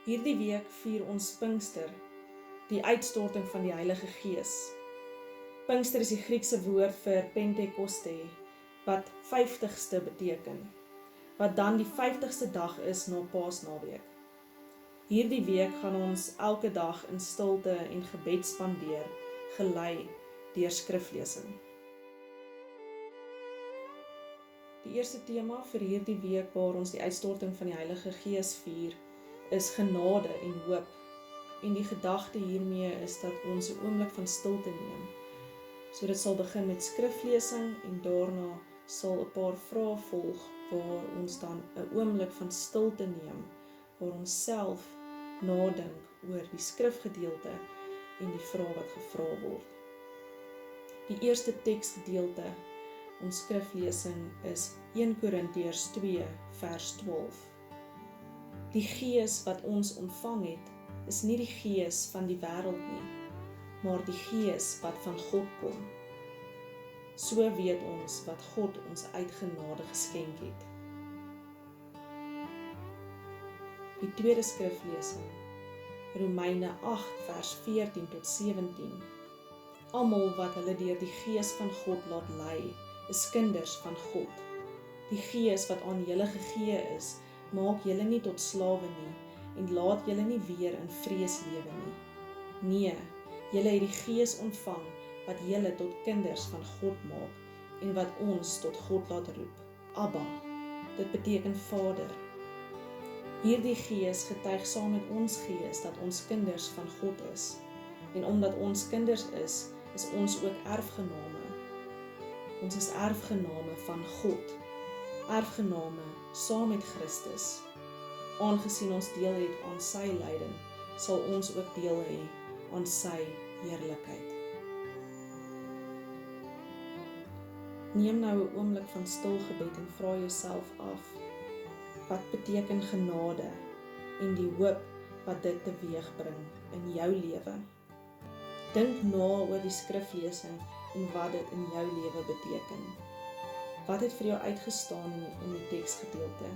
Hierdie week vier ons Pinkster, die uitstorting van die Heilige Gees. Pinkster is die Griekse woord vir Pentekoste, wat 50ste beteken, wat dan die 50ste dag is na Paasnaweek. Hierdie week gaan ons elke dag in stilte en gebed spandeer, gelei deur skriflesing. Die eerste tema vir hierdie week waar ons die uitstorting van die Heilige Gees vier, is genade en hoop. En die gedagte hiermee is dat ons 'n oomblik van stilte neem. So dit sal begin met skriflesing en daarna sal 'n paar vrae volg waar ons dan 'n oomblik van stilte neem, waar ons self nadink oor die skrifgedeelte en die vrae wat gevra word. Die eerste teksgedeelte, ons skriflesing is 1 Korintiërs 2 vers 12. Die Gees wat ons ontvang het, is nie die Gees van die wêreld nie, maar die Gees wat van God kom. So weet ons wat God ons uit genade geskenk het. Die tweede skriflesing, Romeine 8 vers 14 tot 17. Almal wat hulle deur die Gees van God laat lei, is kinders van God. Die Gees wat aan julle gegee is, maak julle nie tot slawe nie, en laat julle nie weer in vrees lewe nie. Nee, julle het die Gees ontvang, wat julle tot kinders van God maak, en wat ons tot God laat roep. Abba, dit beteken Vader. Hierdie Gees getuig saam met ons gees, dat ons kinders van God is. En omdat ons kinders is ons ook erfgename. Ons is erfgename van God. Erfgename saam met Christus. Aangesien ons deel het aan sy lyding, sal ons ook deel hê aan sy heerlikheid. Neem nou 'n oomblik van stil gebed en vra jouself af, wat beteken genade en die hoop wat dit teweegbring in jou lewe? Dink na oor die skriflesing en wat dit in jou lewe beteken. Wat het vir jou uitgestaan in die teksgedeelte?